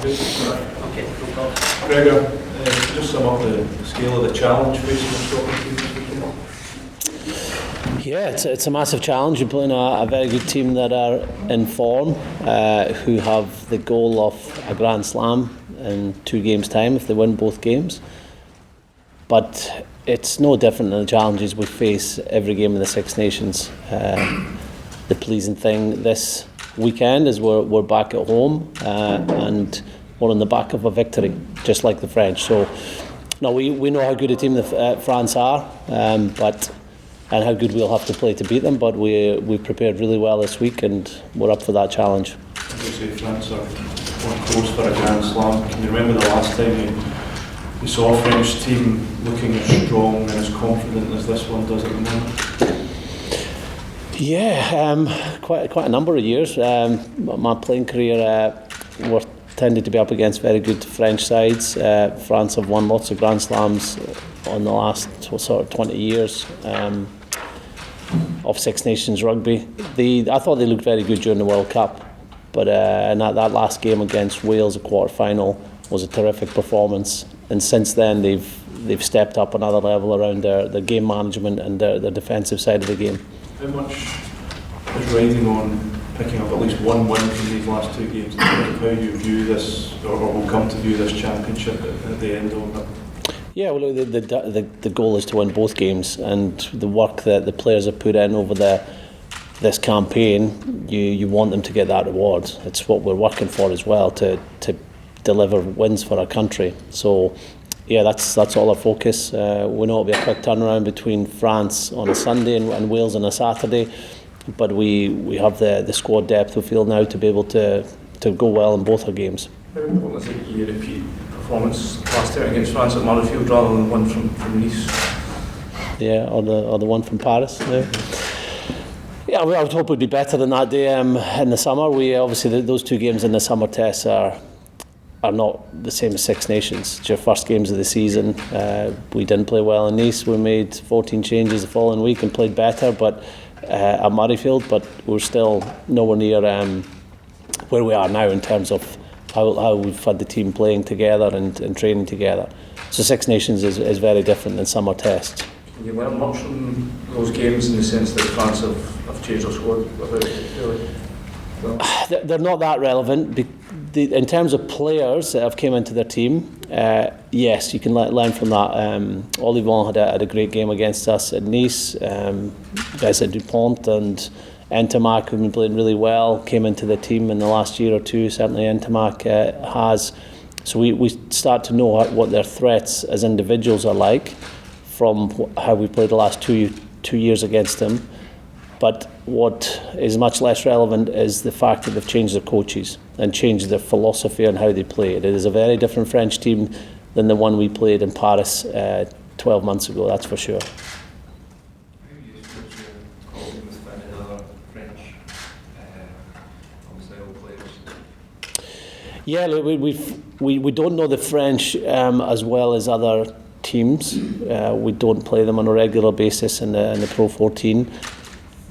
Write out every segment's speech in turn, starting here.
Okay, no problem. Gregor, just sum up the scale of the challenge facing the Scotland team this weekend. Yeah, it's a massive challenge. You're playing a very good team that are in form, who have the goal of a Grand Slam in 2 games' time if they win both games. But it's no different than the challenges we face every game in the Six Nations. The pleasing thing this weekend is we're back at home and we're on the back of a victory, just like the French. So, no, we know how good a team France are, and how good we'll have to play to beat them. But we prepared really well this week, and we're up for that challenge. As you say, France are on course for a Grand Slam. Can you remember the last time you saw a French team looking as strong and as confident as this one does at the moment? Yeah, quite a number of years. My playing career, we're tended to be up against very good French sides. France have won lots of Grand Slams on the last sort of 20 years of Six Nations rugby. I thought they looked very good during the World Cup, but and that last game against Wales, a quarter-final, was a terrific performance. And since then, they've stepped up another level around their game management and their defensive side of the game. How much is riding on picking up at least one win from these last 2 games in terms of how you view this, or will come to view this championship at the end of it? Yeah, well, the goal is to win both games, and the work that the players have put in over this campaign, you want them to get that reward. It's what we're working for as well, to deliver wins for our country. So, yeah, that's all our focus. We know it'll be a quick turnaround between France on a Sunday and Wales on a Saturday, but we have the squad depth we feel now to be able to go well in both our games. What was it, you repeat performance last year against France at Murrayfield rather than one from Nice? Yeah, or the one from Paris. Yeah, I would hope it would be better than that day in the summer. We obviously those 2 games in the summer tests are not the same as Six Nations. It's your first games of the season. We didn't play well in Nice. We made 14 changes the following week and played better, but at Murrayfield. But we're still nowhere near where we are now in terms of how we've had the team playing together and training together. So Six Nations is very different than summer tests. Can you learn much from those games in the sense that France have changed their squad without it, really? Well, they're not that relevant. In terms of players that have came into their team, yes, you can learn from that. Olivon had a great game against us at Nice. Guys like Dupont and Ntamak, who've been playing really well, came into the team in the last year or 2. Certainly Ntamak has. So we start to know what their threats as individuals are like from how we played the last two years against them. But what is much less relevant is the fact that they've changed their coaches and changed their philosophy on how they play. It is a very different French team than the one we played in Paris 12 months ago, that's for sure. Yeah, we don't know the French as well as other teams. We don't play them on a regular basis in the Pro 14.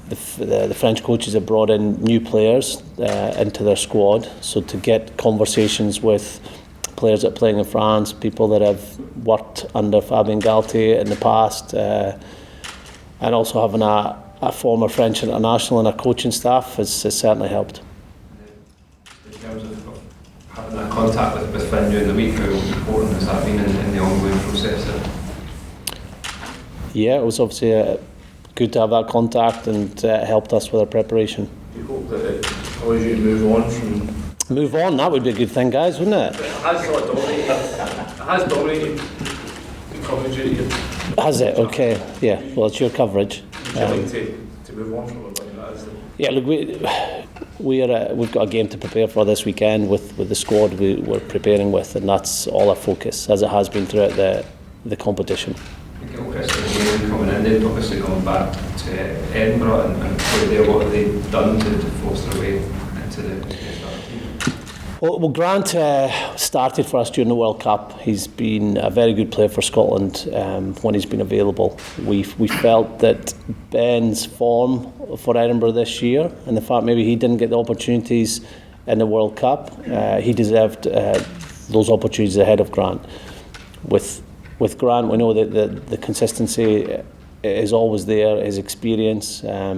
The French coaches have brought in new players into their squad, so to get conversations with players that are playing in France, people that have worked under Fabien Galthie in the past, and also having a former French international in our coaching staff has certainly helped. in terms of having that contact with Finn during the week, how important has that been in the ongoing process? Yeah, it was obviously good to have that contact, and helped us with our preparation. Do you hope that it allows you to move on from... Move on, that would be a good thing, guys, wouldn't it? It has sort of dominated. It has dominated the coverage of you. Has it? Okay, yeah, well, it's your coverage. Would you like to move on from it? Like that is the... Yeah, look, we've got a game to prepare for this weekend with the squad we're preparing with, and that's all our focus, as it has been throughout the competition. Coming in, they've obviously gone back to Edinburgh and played there. What have they done to force their way into the team? Well, Grant started for us during the World Cup. He's been a very good player for Scotland when he's been available. We felt that Ben's form for Edinburgh this year, and the fact maybe he didn't get the opportunities in the World Cup. He deserved those opportunities ahead of Grant. With Grant, we know that the consistency is always there, his experience, a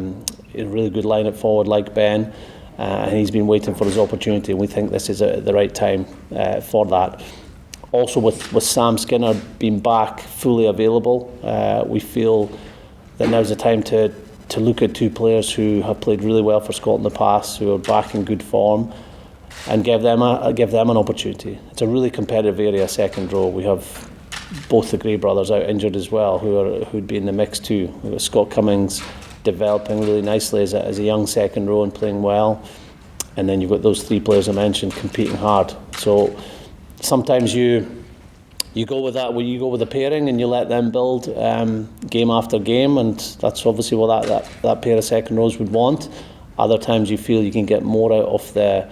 really good line-up forward like Ben, and he's been waiting for his opportunity, and we think this is the right time for that. Also with Sam Skinner being back, fully available, we feel that now's the time to look at two players who have played really well for Scotland in the past, who are back in good form, and give them an opportunity. It's a really competitive area, second row. We have both the Gray brothers out injured as well, who'd be in the mix too. We've got Scott Cummings developing really nicely as a young second row and playing well, and then you've got those three players I mentioned competing hard. So sometimes you go with that, you go with the pairing and you let them build game after game, and that's obviously what that pair of second rows would want. Other times you feel you can get more out of the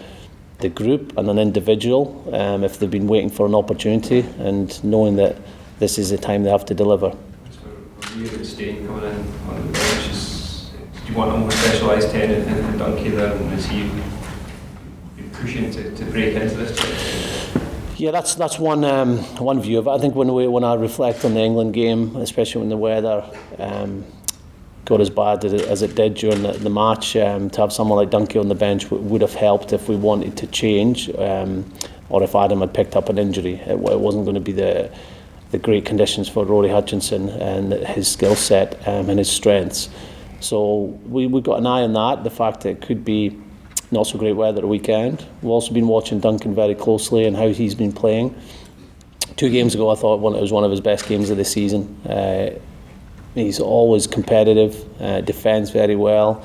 group and an individual if they've been waiting for an opportunity and knowing that this is the time they have to deliver. So you staying coming in on the bench, do you want a more specialised 10 in Dunky there, and is he pushing to break into this? Yeah, that's one view of it. I think when I reflect on the England game, especially when the weather got as bad as it did during the match, to have someone like Dunky on the bench would have helped if we wanted to change, or if Adam had picked up an injury. It wasn't going to be the great conditions for Rory Hutchinson and his skill set and his strengths. So we've got an eye on that, the fact that it could be not so great weather at the weekend. We've also been watching Duncan very closely and how he's been playing. 2 games ago I thought it was one of his best games of the season. He's always competitive, defends very well.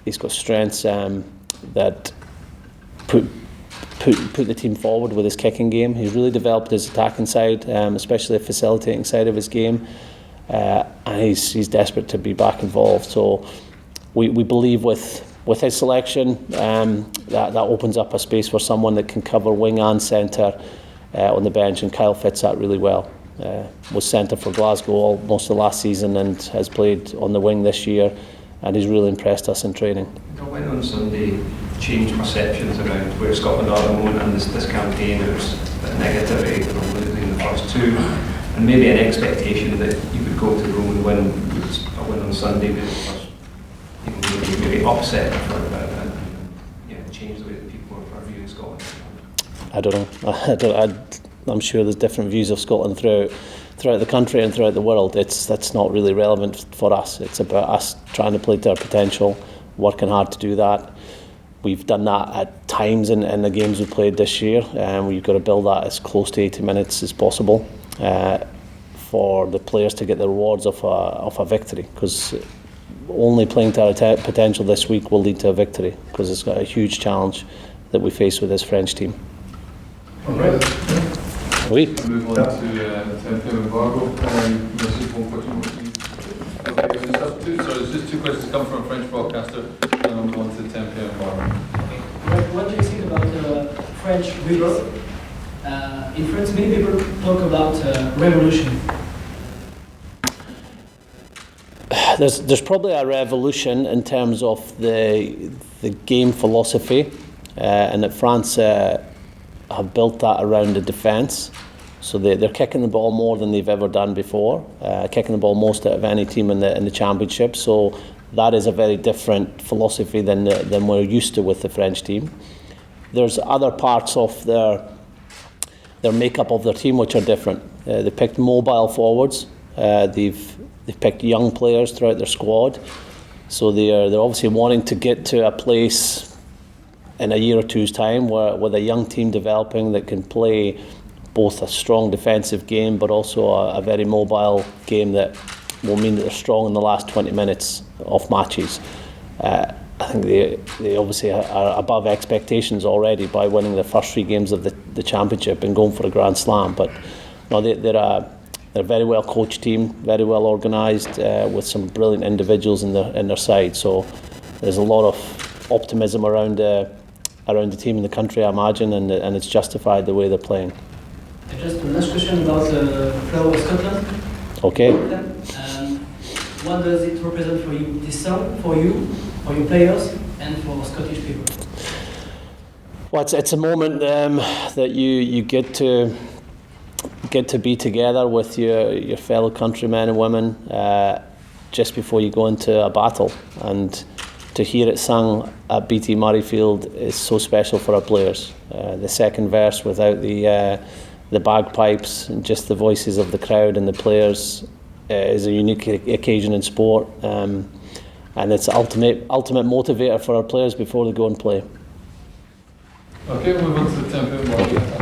He's got strengths that put the team forward with his kicking game. He's really developed his attacking side, especially the facilitating side of his game, and he's desperate to be back involved. So we believe with his selection that opens up a space for someone that can cover wing and centre on the bench, and Kyle fits that really well. Was centre for Glasgow most of the last season and has played on the wing this year, and he's really impressed us in training. The win on Sunday changed perceptions around where Scotland are at the moment and this campaign. There was a negativity from losing the first 2, and maybe an expectation that you would go to Rome and win a win on Sunday, maybe upset and change the way that people are viewing Scotland. I don't know. I'm sure there's different views of Scotland throughout the country and throughout the world. That's not really relevant for us. It's about us trying to play to our potential, working hard to do that. We've done that at times in the games we played this year, and we've got to build that as close to 80 minutes as possible for the players to get the rewards of a victory, because only playing to our potential this week will lead to a victory, because it's got a huge challenge that we face with this French team. All right. Oui. Move on to the tempo embargo. There's just 2 questions come from a French broadcaster, and I'll move on to the tempo embargo. What do you think about French rebirth? In France, many people talk about revolution. There's probably a revolution in terms of the game philosophy, and that France have built that around the defence. So they're kicking the ball more than they've ever done before, kicking the ball most out of any team in the championship. So that is a very different philosophy than we're used to with the French team. There's other parts of their makeup of their team which are different. They picked mobile forwards. They've picked young players throughout their squad. So they're obviously wanting to get to a place in a year or two's time with a young team developing that can play both a strong defensive game but also a very mobile game that will mean that they're strong in the last 20 minutes of matches. I think they obviously are above expectations already by winning the first 3 games of the championship and going for a Grand Slam. But no, they're a very well coached team, very well organised, with some brilliant individuals in their side. So there's a lot of optimism around the team in the country, I imagine, and it's justified the way they're playing. Just a last question about the flower of Scotland. Okay. What does it represent for you, this song, for you, for your players, and for Scottish people? Well, it's a moment that you get to be together with your fellow countrymen and women just before you go into a battle, and to hear it sung at BT Murrayfield is so special for our players. The second verse without the bagpipes and just the voices of the crowd and the players is a unique occasion in sport, and it's ultimate motivator for our players before they go and play. Okay, we'll move on to the 10 point ball.